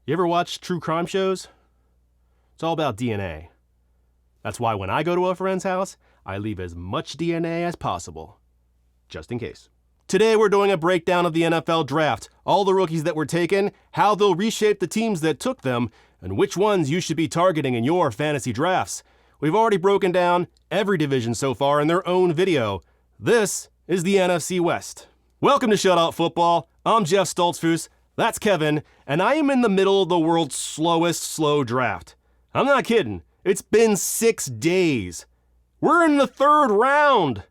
You ever watch true crime shows? It's all about DNA. That's why when I go to a friend's house, I leave as much DNA as possible, just in case. Today we're doing a breakdown of the NFL draft, all the rookies that were taken, how they'll reshape the teams that took them, and which ones you should be targeting in your fantasy drafts. We've already broken down every division so far in their own video. This is the NFC West. Welcome to Shutout Football. I'm Jeff Stoltzfus, that's Kevin, and I am in the middle of the world's slowest slow draft. I'm not kidding, it's been 6 days. We're in the 3rd round,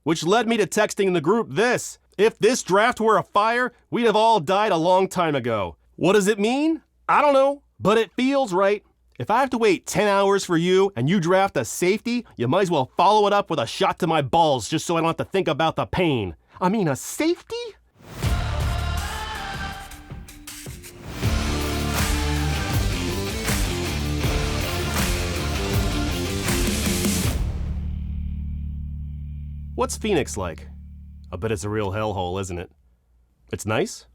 which led me to texting the group this: if this draft were a fire, we'd have all died a long time ago. What does it mean? I don't know, but it feels right. If I have to wait 10 hours for you and you draft a safety, you might as well follow it up with a shot to my balls just so I don't have to think about the pain. I mean, a safety? What's Phoenix like? I bet it's a real hellhole, isn't it? It's nice?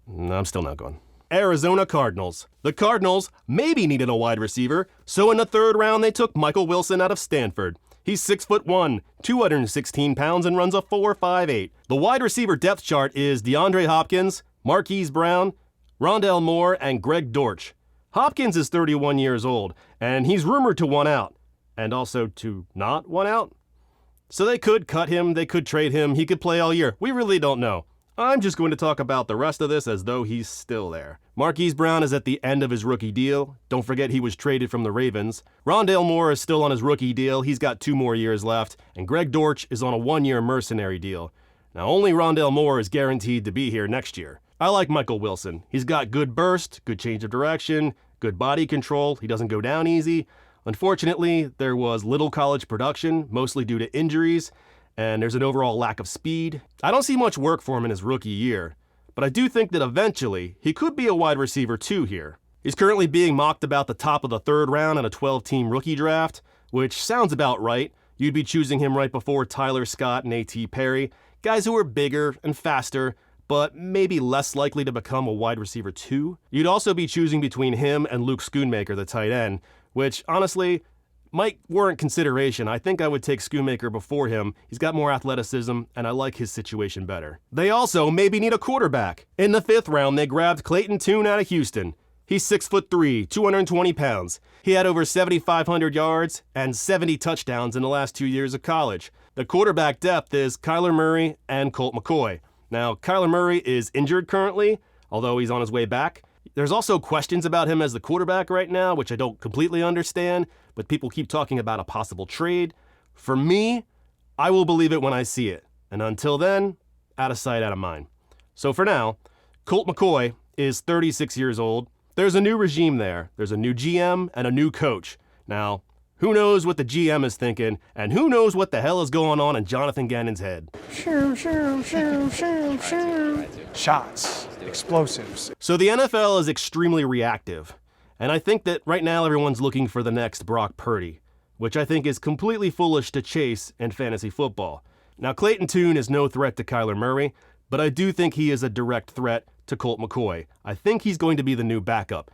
No, I'm still not going. Arizona Cardinals. The Cardinals maybe needed a wide receiver, so in the 3rd round they took Michael Wilson out of Stanford. He's 6'1", 216 pounds, and runs a 4.58. The wide receiver depth chart is DeAndre Hopkins, Marquise Brown, Rondale Moore, and Greg Dortch. Hopkins is 31 years old, and he's rumored to want out, and also to not want out. So they could cut him, they could trade him, he could play all year. We really don't know. I'm just going to talk about the rest of this as though he's still there. Marquise Brown is at the end of his rookie deal. Don't forget he was traded from the Ravens. Rondale Moore is still on his rookie deal. He's got 2 more years left. And Greg Dortch is on a 1-year mercenary deal. Now only Rondale Moore is guaranteed to be here next year. I like Michael Wilson. He's got good burst, good change of direction, good body control. He doesn't go down easy. Unfortunately, there was little college production, mostly due to injuries, and there's an overall lack of speed. I don't see much work for him in his rookie year, but I do think that eventually he could be a wide receiver too here. He's currently being mocked about the top of the 3rd round in a 12-team rookie draft, which sounds about right. You'd be choosing him right before Tyler Scott and A.T. Perry, guys who are bigger and faster, but maybe less likely to become a wide receiver too. You'd also be choosing between him and Luke Schoonmaker, the tight end, which honestly might warrant consideration. I think I would take Schoonmaker before him. He's got more athleticism, and I like his situation better. They also maybe need a quarterback. In the 5th round, they grabbed Clayton Tune out of Houston. He's 6'3", 220 pounds. He had over 7,500 yards and 70 touchdowns in the last 2 years of college. The quarterback depth is Kyler Murray and Colt McCoy. Now, Kyler Murray is injured currently, although he's on his way back. There's also questions about him as the quarterback right now, which I don't completely understand, but people keep talking about a possible trade. For me, I will believe it when I see it. And until then, out of sight, out of mind. So for now, Colt McCoy is 36 years old. There's a new regime there. There's a new GM and a new coach. Now, who knows what the GM is thinking, and who knows what the hell is going on in Jonathan Gannon's head. Shots, explosives. So the NFL is extremely reactive, and I think that right now everyone's looking for the next Brock Purdy, which I think is completely foolish to chase in fantasy football. Now Clayton Tune is no threat to Kyler Murray, but I do think he is a direct threat to Colt McCoy. I think he's going to be the new backup.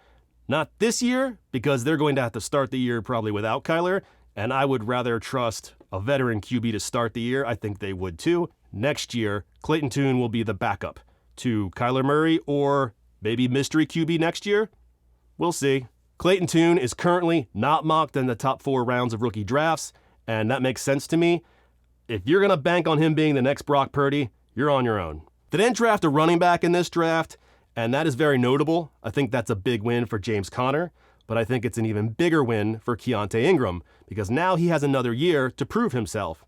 Not this year, because they're going to have to start the year probably without Kyler, and I would rather trust a veteran QB to start the year. I think they would too. Next year, Clayton Tune will be the backup to Kyler Murray, or maybe mystery QB next year. We'll see. Clayton Tune is currently not mocked in the top 4 rounds of rookie drafts, and that makes sense to me. If you're going to bank on him being the next Brock Purdy, you're on your own. They didn't draft a running back in this draft, and that is very notable. I think that's a big win for James Conner, but I think it's an even bigger win for Keontae Ingram, because now he has another year to prove himself.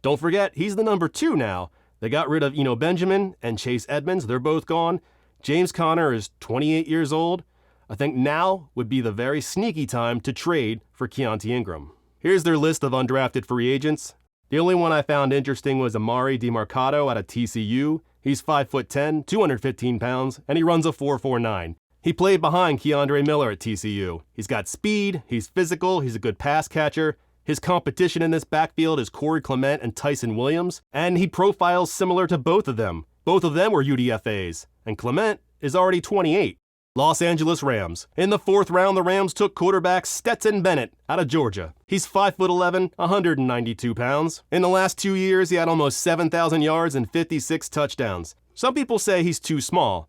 Don't forget, he's the number 2 now. They got rid of Eno Benjamin and Chase Edmonds. They're both gone. James Conner is 28 years old. I think now would be the very sneaky time to trade for Keontae Ingram. Here's their list of undrafted free agents. The only one I found interesting was Emari Demarcado out of TCU. He's 5'10", 215 pounds, and he runs a 4.49. He played behind Keandre Miller at TCU. He's got speed, he's physical, he's a good pass catcher. His competition in this backfield is Corey Clement and Tyson Williams, and he profiles similar to both of them. Both of them were UDFAs, and Clement is already 28. Los Angeles Rams. In the 4th round, the Rams took quarterback Stetson Bennett out of Georgia. He's 5'11", 192 pounds. In the last 2 years, he had almost 7,000 yards and 56 touchdowns. Some people say he's too small,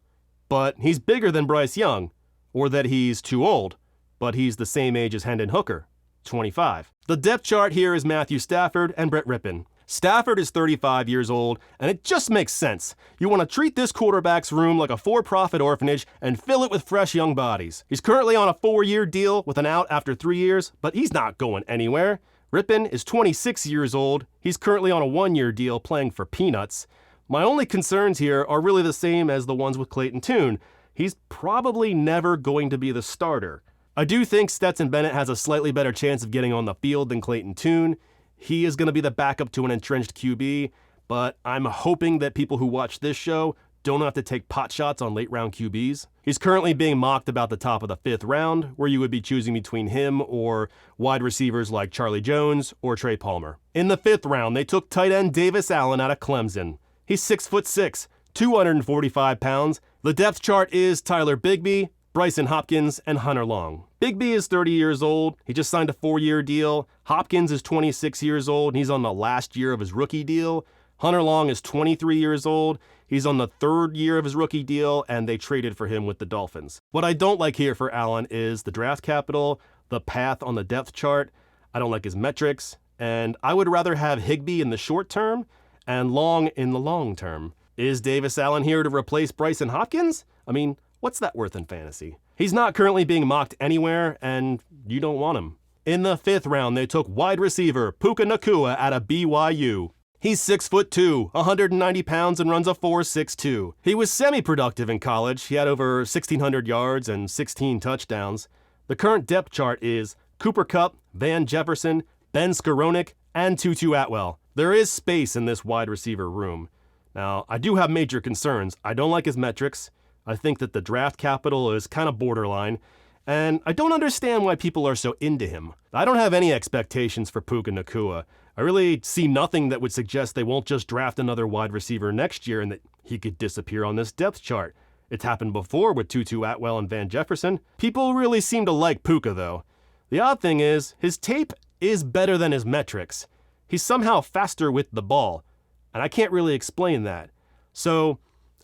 but he's bigger than Bryce Young, or that he's too old, but he's the same age as Hendon Hooker, 25. The depth chart here is Matthew Stafford and Brett Rypien. Stafford is 35 years old, and it just makes sense. You want to treat this quarterback's room like a for-profit orphanage and fill it with fresh young bodies. He's currently on a 4-year deal with an out after 3 years, but he's not going anywhere. Rypien is 26 years old. He's currently on a 1-year deal playing for peanuts. My only concerns here are really the same as the ones with Clayton Tune. He's probably never going to be the starter. I do think Stetson Bennett has a slightly better chance of getting on the field than Clayton Tune. He is going to be the backup to an entrenched QB, but I'm hoping that people who watch this show don't have to take pot shots on late round QBs. He's currently being mocked about the top of the 5th round, where you would be choosing between him or wide receivers like Charlie Jones or Trey Palmer. In the 5th round, they took tight end Davis Allen out of Clemson. He's 6'6", 245 pounds. The depth chart is Tyler Bigbie, Bryson Hopkins, and Hunter Long. Bigbie is 30 years old. He just signed a 4-year deal. Hopkins is 26 years old, and he's on the last year of his rookie deal. Hunter Long is 23 years old. He's on the 3rd year of his rookie deal, and they traded for him with the Dolphins. What I don't like here for Allen is the draft capital, the path on the depth chart. I don't like his metrics, and I would rather have Higbee in the short term and Long in the long term. Is Davis Allen here to replace Bryson Hopkins? I mean, what's that worth in fantasy? He's not currently being mocked anywhere, and you don't want him. In the 5th round, they took wide receiver Puka Nacua out of BYU. He's 6'2", 190 pounds, and runs a 4.62. He was semi-productive in college. He had over 1,600 yards and 16 touchdowns. The current depth chart is Cooper Kupp, Van Jefferson, Ben Skowronek, and Tutu Atwell. There is space in this wide receiver room. Now, I do have major concerns. I don't like his metrics. I think that the draft capital is kind of borderline, and I don't understand why people are so into him. I don't have any expectations for Puka Nacua. I really see nothing that would suggest they won't just draft another wide receiver next year and that he could disappear on this depth chart. It's happened before with Tutu Atwell and Van Jefferson. People really seem to like Puka, though. The odd thing is, his tape is better than his metrics. He's somehow faster with the ball, and I can't really explain that. So,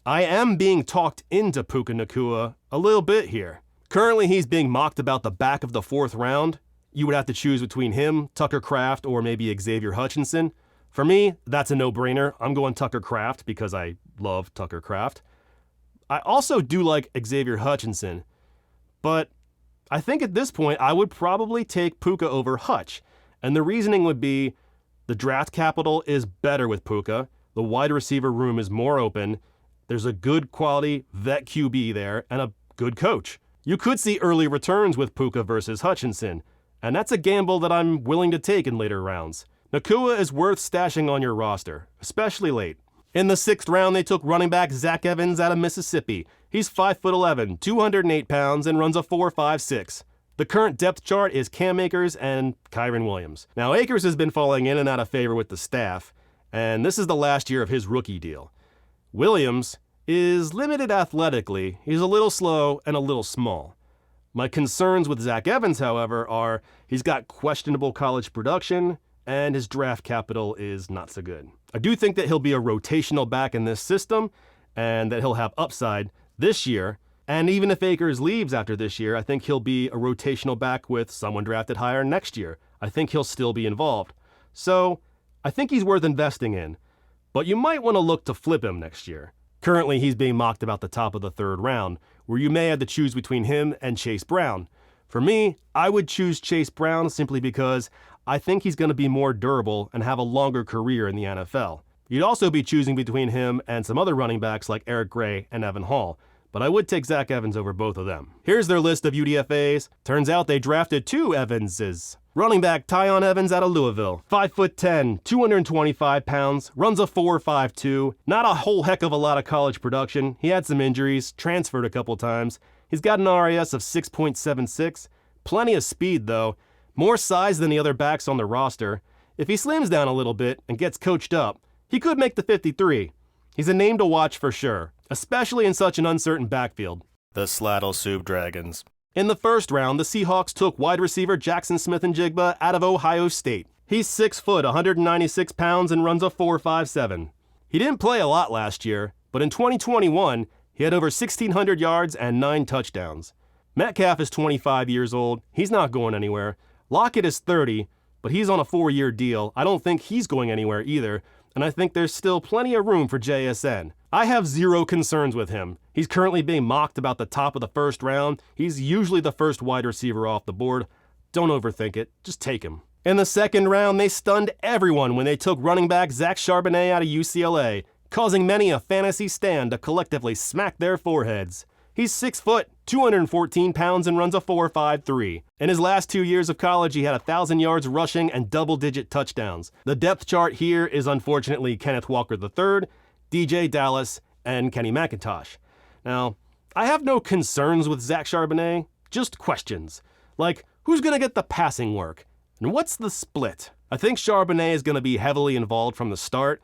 I am being talked into Puka Nacua a little bit here. Currently, he's being mocked about the back of the 4th round. You would have to choose between him, Tucker Kraft, or maybe Xavier Hutchinson. For me, that's a no-brainer. I'm going Tucker Kraft because I love Tucker Kraft. I also do like Xavier Hutchinson, but I think at this point I would probably take Puka over Hutch. And the reasoning would be the draft capital is better with Puka, the wide receiver room is more open, there's a good quality vet QB there, and a good coach. You could see early returns with Puka versus Hutchinson, and that's a gamble that I'm willing to take in later rounds. Nacua is worth stashing on your roster, especially late. In the 6th round, they took running back Zach Evans out of Mississippi. He's 5'11", 208 pounds, and runs a 4.56. The current depth chart is Cam Akers and Kyren Williams. Now, Akers has been falling in and out of favor with the staff, and this is the last year of his rookie deal. Williams is limited athletically. He's a little slow and a little small. My concerns with Zach Evans, however, are he's got questionable college production, and his draft capital is not so good. I do think that he'll be a rotational back in this system, and that he'll have upside this year. And even if Akers leaves after this year, I think he'll be a rotational back with someone drafted higher next year. I think he'll still be involved. So I think he's worth investing in. But you might want to look to flip him next year. Currently, he's being mocked about the top of the 3rd round, where you may have to choose between him and Chase Brown. For me, I would choose Chase Brown simply because I think he's going to be more durable and have a longer career in the NFL. You'd also be choosing between him and some other running backs like Eric Gray and Evan Hall, but I would take Zach Evans over both of them. Here's their list of UDFAs. Turns out they drafted 2 Evanses. Running back Tiyon Evans out of Louisville, 5'10", 225 pounds, runs a 4.52. Not a whole heck of a lot of college production. He had some injuries, transferred a couple times. He's got an RAS of 6.76. Plenty of speed though. More size than the other backs on the roster. If he slims down a little bit and gets coached up, he could make the 53. He's a name to watch for sure, especially in such an uncertain backfield. The Slattle Soup Dragons. In the first round, the Seahawks took wide receiver Jaxon Smith-Njigba out of Ohio State. He's 6 foot, 196 pounds, and runs a 4.57. He didn't play a lot last year, but in 2021, he had over 1,600 yards and 9 touchdowns. Metcalf is 25 years old. He's not going anywhere. Lockett is 30, but he's on a 4-year deal. I don't think he's going anywhere either, and I think there's still plenty of room for JSN. I have zero concerns with him. He's currently being mocked about the top of the first round. He's usually the first wide receiver off the board. Don't overthink it. Just take him. In the second round, they stunned everyone when they took running back Zach Charbonnet out of UCLA, causing many a fantasy stand to collectively smack their foreheads. He's 6 foot, 214 pounds, and runs a 4.53. In his last 2 years of college, he had 1,000 yards rushing and double-digit touchdowns. The depth chart here is unfortunately Kenneth Walker III, DJ Dallas, and Kenny McIntosh. Now, I have no concerns with Zach Charbonnet, just questions. Like, who's going to get the passing work? And what's the split? I think Charbonnet is going to be heavily involved from the start.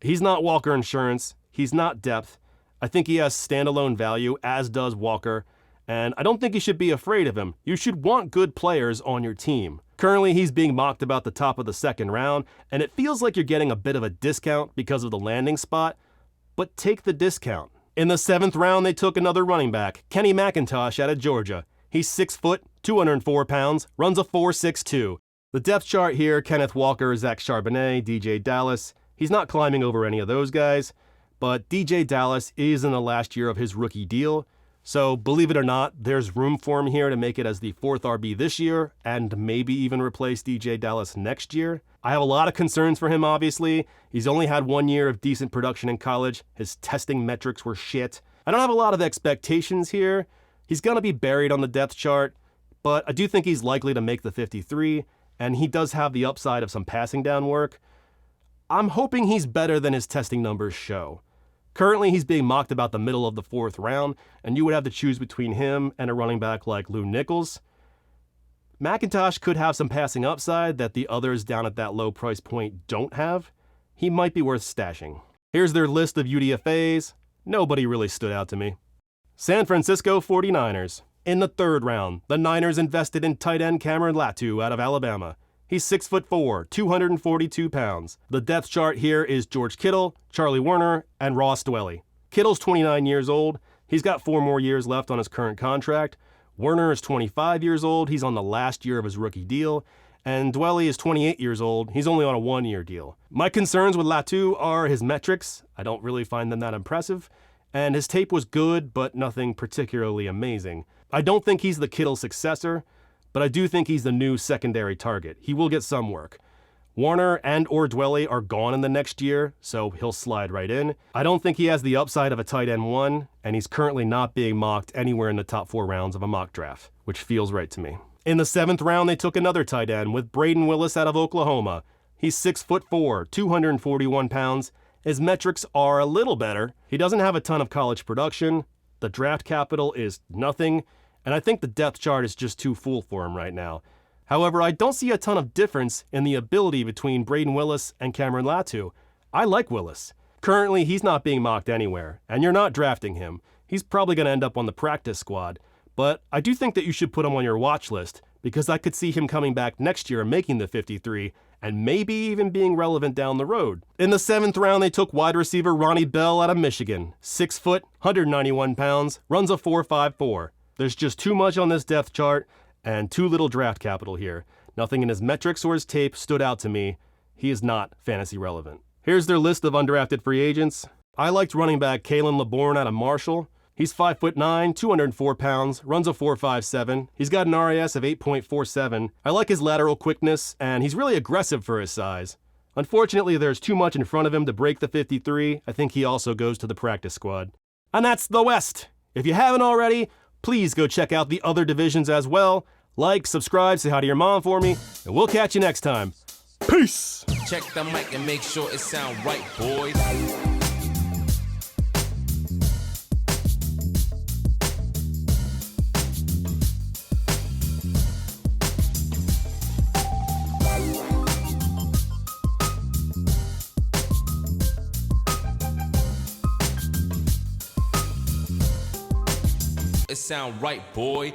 He's not Walker Insurance. He's not depth. I think he has standalone value, as does Walker. And I don't think you should be afraid of him. You should want good players on your team. Currently, he's being mocked about the top of the second round, and it feels like you're getting a bit of a discount because of the landing spot, but take the discount. In the 7th round, they took another running back, Kenny McIntosh out of Georgia. He's 6 foot, 204 pounds, runs a 4.62. The depth chart here, Kenneth Walker, Zach Charbonnet, DJ Dallas. He's not climbing over any of those guys, but DJ Dallas is in the last year of his rookie deal. So believe it or not, there's room for him here to make it as the 4th RB this year and maybe even replace DJ Dallas next year. I have a lot of concerns for him, obviously. He's only had 1 year of decent production in college. His testing metrics were shit. I don't have a lot of expectations here. He's going to be buried on the depth chart, but I do think he's likely to make the 53, and he does have the upside of some passing down work. I'm hoping he's better than his testing numbers show. Currently, he's being mocked about the middle of the 4th round, and you would have to choose between him and a running back like Lou Nichols. McIntosh could have some passing upside that the others down at that low price point don't have. He might be worth stashing. Here's their list of UDFAs. Nobody really stood out to me. San Francisco 49ers. In the 3rd round, the Niners invested in tight end Cameron Latu out of Alabama. He's 6'4", 242 pounds. The depth chart here is George Kittle, Charlie Werner, and Ross Dwelley. Kittle's 29 years old. He's got 4 more years left on his current contract. Werner is 25 years old. He's on the last year of his rookie deal. And Dwelley is 28 years old. He's only on a 1-year deal. My concerns with Latu are his metrics. I don't really find them that impressive. And his tape was good, but nothing particularly amazing. I don't think he's the Kittle successor, but I do think he's the new secondary target. He will get some work. Warner and or Dwelley are gone in the next year, so he'll slide right in. I don't think he has the upside of a tight end 1, and he's currently not being mocked anywhere in the top 4 rounds of a mock draft, which feels right to me. In the 7th round, they took another tight end with Brayden Willis out of Oklahoma. He's 6'4", 241 pounds. His metrics are a little better. He doesn't have a ton of college production. The draft capital is nothing. And I think the depth chart is just too full for him right now. However, I don't see a ton of difference in the ability between Brayden Willis and Cameron Latu. I like Willis. Currently, he's not being mocked anywhere, and you're not drafting him. He's probably going to end up on the practice squad. But I do think that you should put him on your watch list, because I could see him coming back next year and making the 53, and maybe even being relevant down the road. In the 7th round, they took wide receiver Ronnie Bell out of Michigan. 6 foot, 191 pounds, runs a 4.54. There's just too much on this depth chart and too little draft capital here. Nothing in his metrics or his tape stood out to me. He is not fantasy relevant. Here's their list of undrafted free agents. I liked running back Khalan Laborn out of Marshall. He's 5'9", 204 pounds, runs a 4.57. He's got an RAS of 8.47. I like his lateral quickness, and he's really aggressive for his size. Unfortunately, there's too much in front of him to break the 53. I think he also goes to the practice squad. And that's the West. If you haven't already, please go check out the other divisions as well. Like, subscribe, say hi to your mom for me, and we'll catch you next time. Peace! Check the mic and make sure it sound right, boys. sound right, boy.